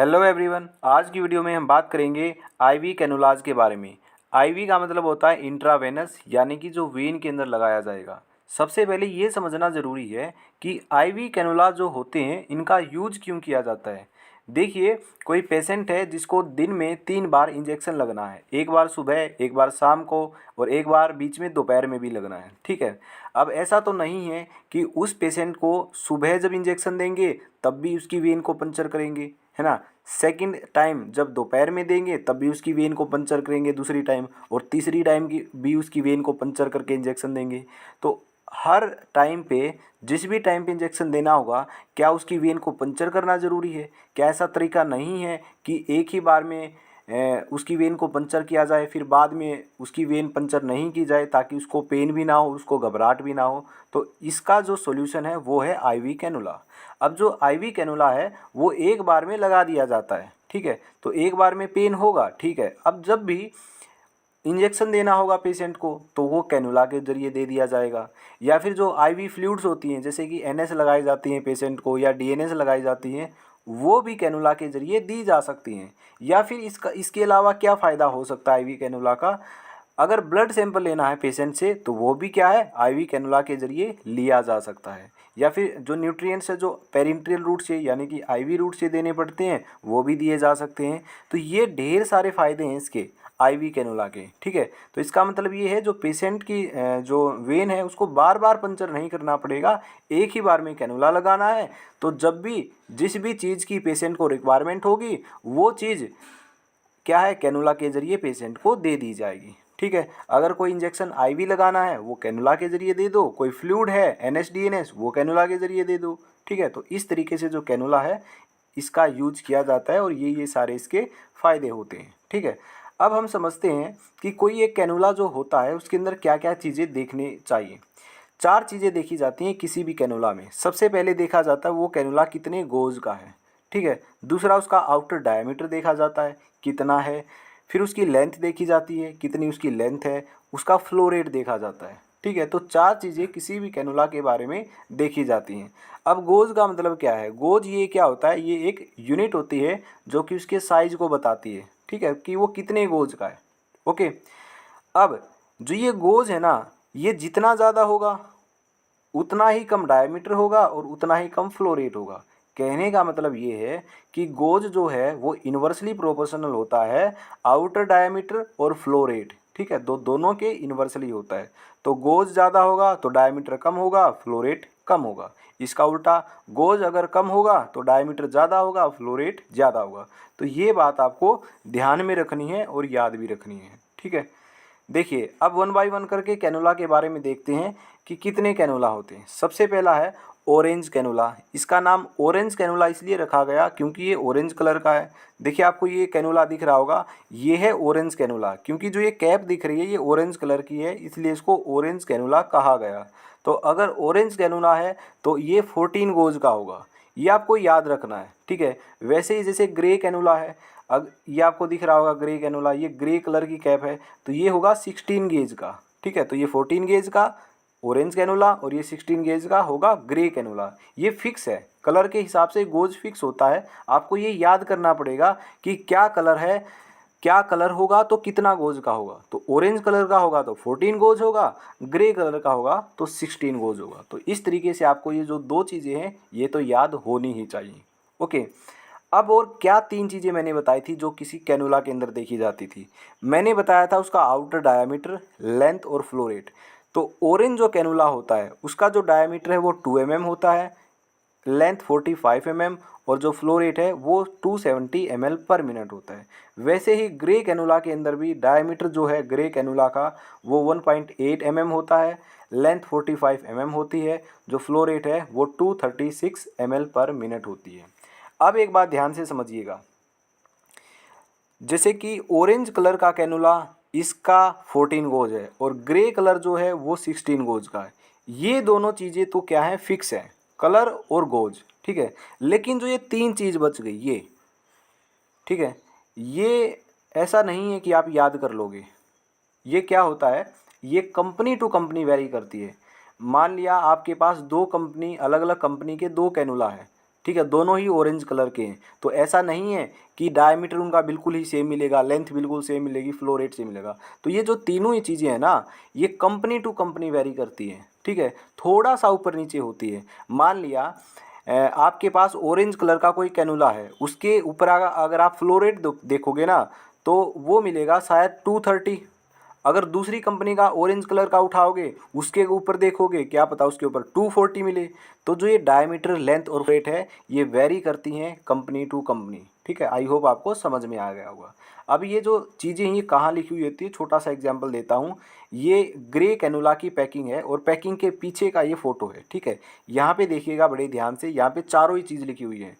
Hello everyone, आज की video में हम बात करेंगे आईवी कैनुलाज के बारे में। आईवी का मतलब होता है इंट्रावेनस, यानी कि जो वेन के अंदर लगाया जाएगा। सबसे पहले ये समझना ज़रूरी है कि आईवी कैनुला जो होते हैं इनका यूज क्यों किया जाता है। देखिए, कोई पेशेंट है जिसको दिन में 3 बार इंजेक्शन लगना है, एक बार सुबह, एक बार शाम को और एक बार बीच में दोपहर में भी लगना है। ठीक है, अब ऐसा तो नहीं है कि उस पेशेंट को सुबह जब इंजेक्शन देंगे तब भी उसकी वेन को पंचर करेंगे, है ना। सेकंड टाइम जब दोपहर में देंगे तब भी उसकी वेन को पंचर करेंगे दूसरी टाइम, और तीसरी टाइम की भी उसकी वेन को पंचर करके इंजेक्शन देंगे। तो हर टाइम पे, जिस भी टाइम पे इंजेक्शन देना होगा, क्या उसकी वेन को पंचर करना ज़रूरी है? क्या ऐसा तरीका नहीं है कि एक ही बार में उसकी वेन को पंचर किया जाए, फिर बाद में उसकी वेन पंचर नहीं की जाए, ताकि उसको पेन भी ना हो, उसको घबराहट भी ना हो। तो इसका जो सॉल्यूशन है वो है आईवी कैनुला। अब जो आईवी कैनुला है वो एक बार में लगा दिया जाता है। ठीक है, तो एक बार में पेन होगा। ठीक है, अब जब भी इंजेक्शन देना होगा पेशेंट को तो वो कैनुला के ज़रिए दे दिया जाएगा। या फिर जो आईवी फ्लूइड्स होती हैं, जैसे कि एनएस लगाई जाती हैं पेशेंट को, या डीएनएस लगाई जाती हैं, वो भी कैनुला के ज़रिए दी जा सकती हैं। या फिर इसके अलावा क्या फ़ायदा हो सकता है आईवी कैनुला का? अगर ब्लड सैंपल लेना है पेशेंट से तो वो भी क्या है, आईवी कैनुला के ज़रिए लिया जा सकता है। या फिर जो न्यूट्रिएंट्स है जो पेरिन्ट्रियल रूट से, यानी कि आईवी रूट से देने पड़ते हैं, वो भी दिए जा सकते हैं। तो ये ढेर सारे फ़ायदे हैं इसके, आईवी कैनुला के। ठीक है, तो इसका मतलब ये है, जो पेशेंट की जो वेन है उसको बार बार पंचर नहीं करना पड़ेगा, एक ही बार में कैनुला लगाना है। तो जब भी जिस भी चीज़ की पेशेंट को रिक्वायरमेंट होगी वो चीज़ क्या है, कैनुला के ज़रिए पेशेंट को दे दी जाएगी। ठीक है, अगर कोई इंजेक्शन आईवी लगाना है वो कैनुला के ज़रिए दे दो, कोई फ्लूइड है एनएस डीएनएस वो कैनुला के ज़रिए दे दो। ठीक है, तो इस तरीके से जो कैनुला है इसका यूज किया जाता है, और ये सारे इसके फ़ायदे होते हैं। ठीक है, अब हम समझते हैं कि कोई एक कैनुला जो होता है उसके अंदर क्या क्या चीज़ें देखने चाहिए। 4 चीज़ें देखी जाती हैं किसी भी कैनुला में। सबसे पहले देखा जाता है वो कैनुला कितने गोज का है। ठीक है, दूसरा उसका आउटर डायमीटर देखा जाता है कितना है। फिर उसकी लेंथ देखी जाती है, कितनी उसकी लेंथ है। उसका फ्लो रेट देखा जाता है। ठीक है, तो 4 चीज़ें किसी भी कैनुला के बारे में देखी जाती हैं। अब गोज का मतलब क्या है? गोज ये क्या होता है, ये एक यूनिट होती है जो कि उसके साइज को बताती है। ठीक है, कि वो कितने गोज का है। ओके, अब जो ये गोज है ना, ये जितना ज़्यादा होगा उतना ही कम डायमीटर होगा और उतना ही कम फ्लो रेट होगा। कहने का मतलब ये है कि गोज जो है वो इन्वर्सली प्रोपोर्शनल होता है आउटर डायमीटर और फ्लो रेट। ठीक है, दोनों के इन्वर्सली होता है। तो गोज ज़्यादा होगा तो डायमीटर कम होगा, फ्लो रेट कम होगा। इसका उल्टा, गोज अगर कम होगा तो डायमीटर ज़्यादा होगा, फ्लो रेट ज़्यादा होगा। तो ये बात आपको ध्यान में रखनी है और याद भी रखनी है। ठीक है, देखिए, अब वन बाय वन करके कैनुला के बारे में देखते हैं कि कितने कैनुला होते हैं। सबसे पहला है ऑरेंज कैनुला। इसका नाम ऑरेंज कैनुला इसलिए रखा गया क्योंकि ये ऑरेंज कलर का है। देखिए, आपको ये कैनुला दिख रहा होगा, ये है ऑरेंज कैनुला, क्योंकि जो ये कैप दिख रही है ये ऑरेंज कलर की है, इसलिए इसको ऑरेंज कैनुला कहा गया। तो अगर ऑरेंज कैनुला है तो ये 14 गोज का होगा, ये आपको याद रखना है। ठीक है, वैसे ही जैसे ग्रे कैनुला है, अब ये आपको दिख रहा होगा ग्रे कैनुला, ये ग्रे कलर की कैप है, तो ये होगा 16 गेज का। ठीक है, तो ये 14 गेज का ऑरेंज कैनुला और ये 16 गेज का होगा ग्रे कैनुला। ये फिक्स है, कलर के हिसाब से गोज फिक्स होता है। आपको ये याद करना पड़ेगा कि क्या कलर है, क्या कलर होगा तो कितना गोज का होगा। तो ऑरेंज कलर का होगा तो 14 गोज होगा, ग्रे कलर का होगा तो 16 गोज होगा। तो इस तरीके से आपको ये जो 2 चीज़ें हैं ये तो याद होनी ही चाहिए। ओके, अब और क्या 3 चीज़ें मैंने बताई थी जो किसी कैनुला के अंदर देखी जाती थी। मैंने बताया था उसका आउटर डायामीटर, लेंथ और फ्लो रेट। तो ऑरेंज जो कैनुला होता है उसका जो डायामीटर है वो 2 mm होता है, लेंथ 45 mm, और जो फ्लो रेट है वो 270 ml पर मिनट होता है। वैसे ही ग्रे कैनुला के अंदर भी डायमीटर जो है ग्रे कैनुला का वो 1.8 mm होता है, लेंथ 45 mm होती है, जो फ्लो रेट है वो 236 ml पर मिनट होती है। अब एक बात ध्यान से समझिएगा, जैसे कि ऑरेंज कलर का कैनुला इसका 14 गोज है और ग्रे कलर जो है वो 16 गोज का है। ये दोनों चीज़ें तो क्या है, फिक्स है, कलर और गोज। ठीक है, लेकिन जो ये 3 चीज़ बच गई ये, ठीक है, ये ऐसा नहीं है कि आप याद कर लोगे। ये क्या होता है, ये कंपनी टू कंपनी वेरी करती है। मान लिया आपके पास 2 कंपनी, अलग अलग कंपनी के 2 कैनुला है, ठीक है, दोनों ही ऑरेंज कलर के हैं। तो ऐसा नहीं है कि डायमीटर उनका बिल्कुल ही सेम मिलेगा, लेंथ बिल्कुल सेम मिलेगी, फ्लो रेट सेम मिलेगा। तो ये जो तीनों ही चीज़ें हैं ना, ये कंपनी टू कंपनी वेरी करती हैं। ठीक है, थोड़ा सा ऊपर नीचे होती है। मान लिया आपके पास ऑरेंज कलर का कोई कैनुला है, उसके ऊपर अगर आप फ्लो रेट देखोगे ना, तो वो मिलेगा शायद 230। अगर दूसरी कंपनी का ऑरेंज कलर का उठाओगे, उसके ऊपर देखोगे, क्या पता उसके ऊपर 240 मिले। तो जो ये डायमीटर, लेंथ और रेट है, ये वेरी करती हैं कंपनी टू कंपनी। ठीक है, आई होप आपको समझ में आ गया होगा। अब ये जो चीज़ें हैं ये कहाँ लिखी हुई होती है, छोटा सा एग्जांपल देता हूँ। ये ग्रे कैनुला की पैकिंग है और पैकिंग के पीछे का ये फ़ोटो है। ठीक है, यहाँ पे देखिएगा बड़े ध्यान से, यहाँ पे चारों ही चीज़ लिखी हुई है।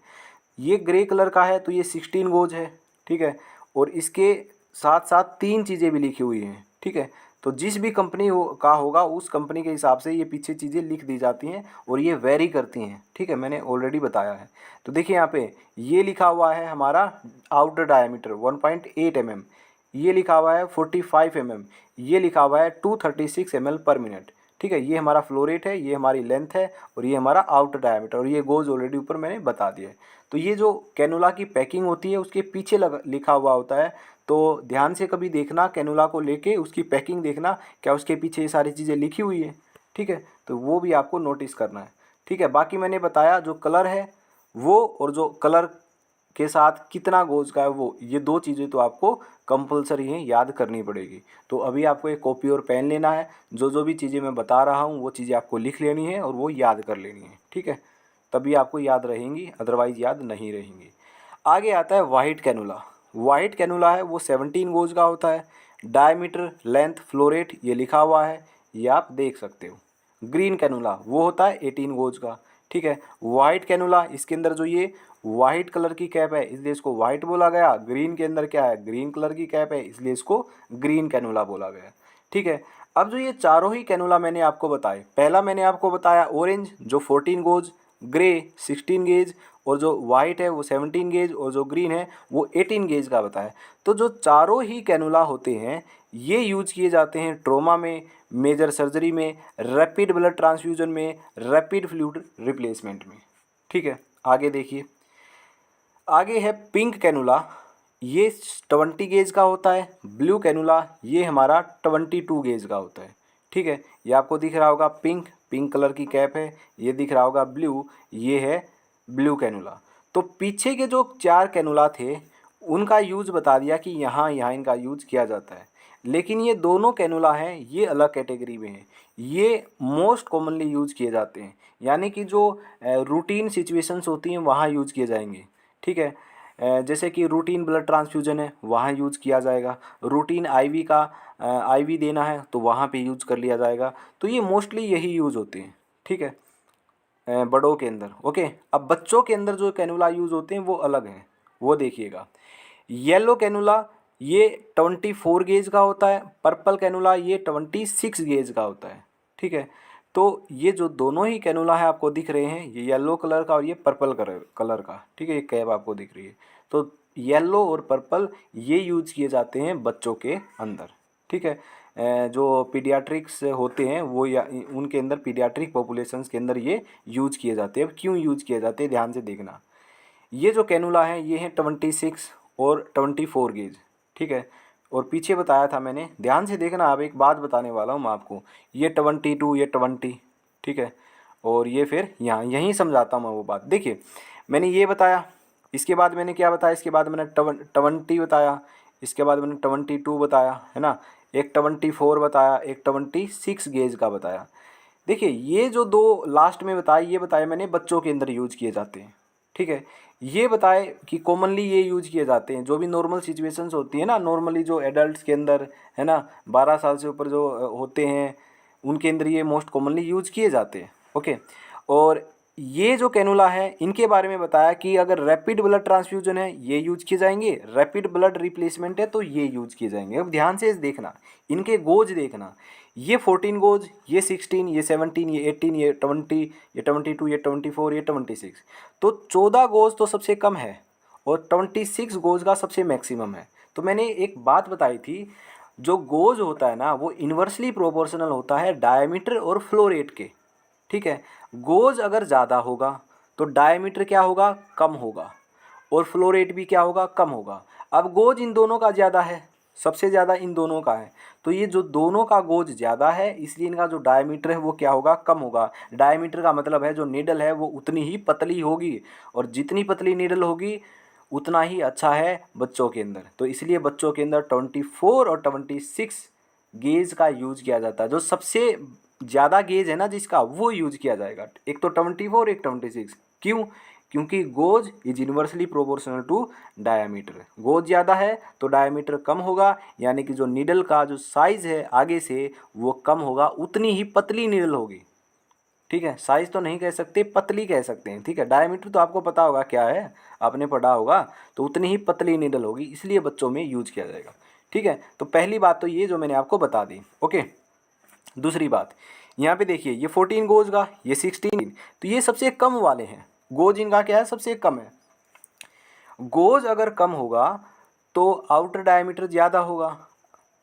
ये ग्रे कलर का है तो ये 16 गोज है। ठीक है, और इसके साथ साथ 3 चीज़ें भी लिखी हुई हैं। ठीक है, तो जिस भी कंपनी का होगा उस कंपनी के हिसाब से ये पीछे चीज़ें लिख दी जाती हैं और ये वेरी करती हैं। ठीक है, मैंने ऑलरेडी बताया है। तो देखिए यहाँ पे ये लिखा हुआ है हमारा आउटर डायमीटर 1.8 mm, ये लिखा हुआ है 45 mm, ये लिखा हुआ है 236 ml/मिनट। ठीक है, ये हमारा फ्लो रेट है, ये हमारी लेंथ है और ये हमारा आउटर डायमीटर, और ये गोज ऑलरेडी ऊपर मैंने बता दिया है। तो ये जो कैनुला की पैकिंग होती है उसके पीछे लिखा हुआ होता है। तो ध्यान से कभी देखना, कैनुला को लेके उसकी पैकिंग देखना, क्या उसके पीछे ये सारी चीज़ें लिखी हुई है। ठीक है, तो वो भी आपको नोटिस करना है। ठीक है, बाकी मैंने बताया जो कलर है वो, और जो कलर के साथ कितना गोज का है वो, ये 2 चीज़ें तो आपको कंपलसरी हैं, याद करनी पड़ेगी। तो अभी आपको एक कॉपी और पेन लेना है, जो जो भी चीज़ें मैं बता रहा हूँ वो चीज़ें आपको लिख लेनी है और वो याद कर लेनी है। ठीक है, तभी आपको याद रहेंगी, अदरवाइज़ याद नहीं रहेंगी। आगे आता है वाइट कैनुला। वाइट कैनुला है वो 17 गोज का होता है। डायमीटर, लेंथ, फ्लो रेट ये लिखा हुआ है, ये आप देख सकते हो। ग्रीन कैनुला वो होता है 18 गोज का। ठीक है, वाइट कैनुला, इसके अंदर जो ये वाइट कलर की कैप है इसलिए इसको वाइट बोला गया। ग्रीन के अंदर क्या है, ग्रीन कलर की कैप है इसलिए इसको ग्रीन कैनुला बोला गया। ठीक है, अब जो ये चारों ही कैनुला मैंने आपको बताए, पहला मैंने आपको बताया ऑरेंज जो 14 गोज, ग्रे 16 गेज, और जो वाइट है वो 17 गेज, और जो ग्रीन है वो 18 गेज का बताया। तो जो चारों ही कैनुला होते हैं ये यूज किए जाते हैं ट्रोमा में, मेजर सर्जरी में, रैपिड ब्लड ट्रांसफ्यूजन में, रैपिड फ्लूइड रिप्लेसमेंट में। ठीक है, आगे देखिए, आगे है पिंक कैनुला, ये 20 गेज का होता है। ब्लू कैनुला ये हमारा 22 गेज का होता है। ठीक है, ये आपको दिख रहा होगा पिंक, पिंक कलर की कैप है। ये दिख रहा होगा ब्लू, ये है ब्लू कैनुला। तो पीछे के जो 4 कैनुला थे उनका यूज़ बता दिया कि यहाँ यहाँ इनका यूज़ किया जाता है। लेकिन ये दोनों कैनुला हैं ये अलग कैटेगरी में हैं, ये मोस्ट कॉमनली यूज़ किए जाते हैं, यानी कि जो रूटीन सिचुएशंस होती हैं वहाँ यूज़ किए जाएंगे। ठीक है, जैसे कि रूटीन ब्लड ट्रांसफ्यूजन है वहाँ यूज़ किया जाएगा, रूटीन आईवी का आईवी देना है तो वहाँ पे यूज़ कर लिया जाएगा। तो ये मोस्टली यही यूज़ होते हैं। ठीक है, बड़ों के अंदर। ओके, अब बच्चों के अंदर जो कैनुला यूज़ होते हैं वो अलग हैं, वो देखिएगा। येलो कैनुला ये 24 गेज का होता है, पर्पल कैनुला ये 26 गेज का होता है। ठीक है, तो ये जो दोनों ही कैनुला है आपको दिख रहे हैं, ये येलो कलर का और ये पर्पल कलर का। ठीक है, ये कैप आपको दिख रही है। तो येलो और पर्पल ये यूज किए जाते हैं बच्चों के अंदर। ठीक है, जो पीडियाट्रिक्स होते हैं वो या उनके अंदर, पीडियाट्रिक पॉपुलेशंस के अंदर ये यूज किए जाते हैं। अब क्यों यूज किए जाते हैं ध्यान से देखना। ये जो कैनुला है ये है 26 और 24 गेज। ठीक है, और पीछे बताया था मैंने, ध्यान से देखना। अब एक बात बताने वाला हूँ मैं आपको, ये 22, ये 20। ठीक है, और ये फिर यहाँ यहीं समझाता हूँ मैं वो बात। देखिए मैंने ये बताया, इसके बाद मैंने क्या बताया, इसके बाद मैंने 20 बताया, इसके बाद मैंने 22 बताया, है ना, एक 24 बताया, एक 26 गेज का बताया। देखिए ये जो 2 लास्ट में बताए, ये बताए मैंने बच्चों के अंदर यूज किए जाते हैं। ठीक है, ये बताए कि कॉमनली ये यूज किए जाते हैं, जो भी नॉर्मल सिचुएशंस होती है ना, नॉर्मली जो एडल्ट्स के अंदर, है ना, 12 साल से ऊपर जो होते हैं उनके अंदर ये मोस्ट कॉमनली यूज किए जाते हैं। ओके, और ये जो कैनुला है इनके बारे में बताया कि अगर रैपिड ब्लड ट्रांसफ्यूजन है ये यूज किए जाएंगे, रैपिड ब्लड रिप्लेसमेंट है तो ये यूज किए जाएंगे। अब ध्यान से देखना, इनके गोज देखना, ये 14 गोज, ये 16, ये 17, ये 18, ये 20, ये 22, ये 24, ये 26। तो 14 गोज तो सबसे कम है और 26 गोज का सबसे मैक्सिमम है। तो मैंने एक बात बताई थी, जो गोज होता है ना वो इन्वर्सली प्रोपोर्शनल होता है डायमीटर और फ्लो रेट के। ठीक है, गोज अगर ज़्यादा होगा तो डायमीटर क्या होगा, कम होगा, और फ्लो रेट भी क्या होगा, कम होगा। अब गोज इन दोनों का ज़्यादा है, सबसे ज़्यादा इन दोनों का है, तो ये जो दोनों का गोज ज़्यादा है इसलिए इनका जो डायमीटर है वो क्या होगा, कम होगा। डायमीटर का मतलब है जो नीडल है वो उतनी ही पतली होगी, और जितनी पतली नीडल होगी उतना ही अच्छा है बच्चों के अंदर। तो इसलिए बच्चों के अंदर 24 और 26 गेज का यूज किया जाता है। जो सबसे ज़्यादा गेज है ना जिसका, वो यूज किया जाएगा। एक तो 24, एक 26। क्यों? क्योंकि gauge is inversely proportional to diameter. Gauge ज़्यादा है तो डायामीटर कम होगा, यानी कि जो नीडल का जो साइज़ है आगे से वो कम होगा, उतनी ही पतली नीडल होगी। ठीक है, साइज़ तो नहीं कह सकते, पतली कह सकते हैं। ठीक है, डायमीटर तो आपको पता होगा क्या है, आपने पढ़ा होगा। तो उतनी ही पतली नीडल होगी, इसलिए बच्चों में यूज किया जाएगा। ठीक है, तो पहली बात तो ये जो मैंने आपको बता दी। ओके, दूसरी बात यहाँ पे देखिए, ये 14 गोज का, ये 16, तो ये सबसे कम वाले हैं। गोज इनका क्या है, सबसे कम है। गोज अगर कम होगा तो आउटर डायमीटर ज़्यादा होगा,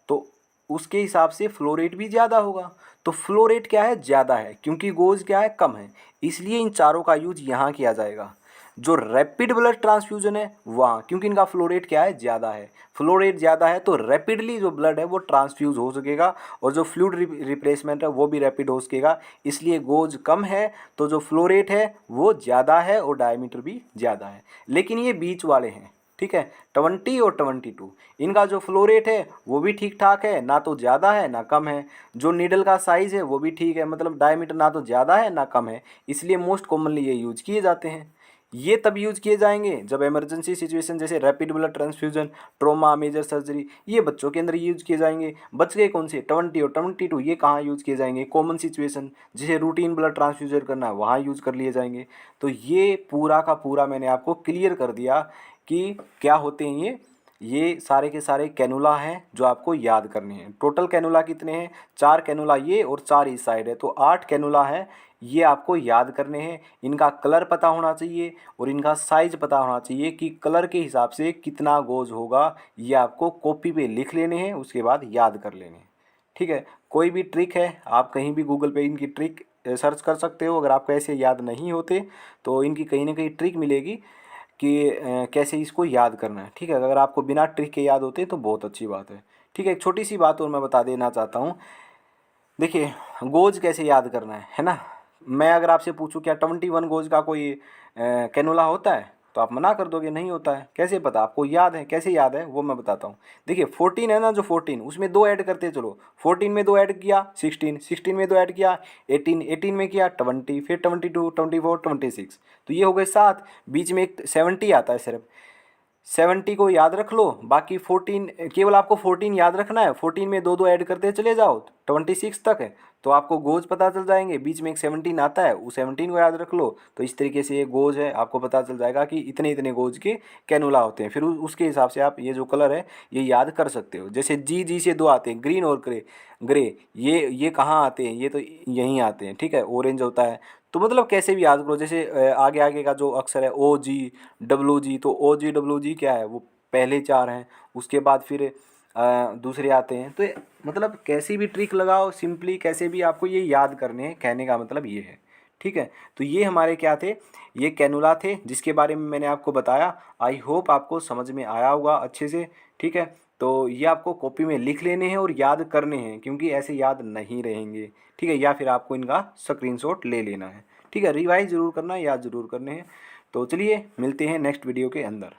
तो उसके हिसाब से फ्लो रेट भी ज़्यादा होगा। तो फ्लो रेट क्या है, ज़्यादा है, क्योंकि गोज क्या है, कम है। इसलिए इन चारों का यूज यहाँ किया जाएगा। जो रैपिड ब्लड ट्रांसफ्यूजन है वहाँ, क्योंकि इनका फ्लो रेट क्या है, ज़्यादा है। फ्लो रेट ज़्यादा है तो रैपिडली जो ब्लड है वो ट्रांसफ्यूज हो सकेगा, और जो फ्लूइड रिप्लेसमेंट है वो भी रैपिड हो सकेगा। इसलिए गोज कम है तो जो फ्लो रेट है वो ज़्यादा है, और डायमीटर भी ज़्यादा है। लेकिन ये बीच वाले हैं, ठीक है, 20 और 22, इनका जो फ्लो रेट है वो भी ठीक ठाक है, ना तो ज़्यादा है ना कम है। जो नीडल का साइज़ है वो भी ठीक है, मतलब डायमीटर ना तो ज़्यादा है ना कम है, इसलिए मोस्ट कॉमनली ये यूज किए जाते हैं। ये तब यूज किए जाएंगे जब इमरजेंसी सिचुएशन, जैसे rapid blood transfusion, trauma, major surgery, ये बच्चों के अंदर यूज किए जाएंगे। बच गए कौन से, 20 और 22, ये कहाँ यूज किए जाएंगे, कॉमन सिचुएशन जैसे रूटीन ब्लड ट्रांसफ्यूजन करना है वहाँ यूज कर लिए जाएंगे। तो ये पूरा का पूरा मैंने आपको क्लियर कर दिया कि क्या होते हैं ये सारे के सारे कैनुला हैं जो आपको याद करने हैं। टोटल कैनुला कितने हैं, 4 कैनुला ये और 4 इस साइड है, तो 8 कैनुला हैं। ये आपको याद करने हैं। इनका कलर पता होना चाहिए और इनका साइज पता होना चाहिए कि कलर के हिसाब से कितना गोज होगा। ये आपको कॉपी पे लिख लेने हैं, उसके बाद याद कर लेने हैं। ठीक है, कोई भी ट्रिक है, आप कहीं भी गूगल पे इनकी ट्रिक सर्च कर सकते हो। अगर आपको ऐसे याद नहीं होते तो इनकी कहीं ना कहीं ट्रिक मिलेगी कि कैसे इसको याद करना है। ठीक है, अगर आपको बिना ट्रिक के याद होते तो बहुत अच्छी बात है। ठीक है, एक छोटी सी बात और मैं बता देना चाहता हूँ। देखिए, गोज कैसे याद करना है ना। मैं अगर आपसे पूछूं क्या 21 गोज का कोई कैनुला होता है, तो आप मना कर दोगे नहीं होता है। कैसे पता, आपको याद है, कैसे याद है वो मैं बताता हूँ। देखिए 14 है ना, जो 14 उसमें 2 ऐड करते चलो। 14 में 2 ऐड किया 16, 16 में 2 ऐड किया 18, 18 में किया 20, फिर 22, 24, 26, तो ये हो गए 7। बीच में एक 70 आता है सिर्फ, 70 को याद रख लो। बाकी 14, केवल आपको 14 याद रखना है। 14 में 2 2 ऐड करते चले जाओ, 26 तक है, तो आपको गोज पता चल जाएंगे। बीच में एक 17 आता है, उस 17 को याद रख लो। तो इस तरीके से ये गोज है, आपको पता चल जाएगा कि इतने इतने गोज के कैनुला होते हैं। फिर उसके हिसाब से आप ये जो कलर है ये याद कर सकते हो। जैसे जी से 2 आते हैं, ग्रीन और ग्रे। ग्रे ये कहाँ आते हैं, ये तो यहीं आते हैं। ठीक है, ऑरेंज होता है। तो मतलब कैसे भी याद करो। जैसे आगे आगे का जो अक्षर है OG WG, तो OG WG क्या है, वो पहले 4 हैं। उसके बाद फिर दूसरे आते हैं। तो मतलब कैसी भी ट्रिक लगाओ, सिंपली कैसे भी आपको ये याद करने हैं, कहने का मतलब ये है। ठीक है, तो ये हमारे क्या थे, ये कैनुला थे जिसके बारे में मैंने आपको बताया। आई होप आपको समझ में आया होगा अच्छे से। ठीक है, तो ये आपको कॉपी में लिख लेने हैं और याद करने हैं, क्योंकि ऐसे याद नहीं रहेंगे। ठीक है, या फिर आपको इनका स्क्रीनशॉट ले लेना है। ठीक है, रिवाइज ज़रूर करना है, याद ज़रूर करने हैं। तो चलिए मिलते हैं नेक्स्ट वीडियो के अंदर।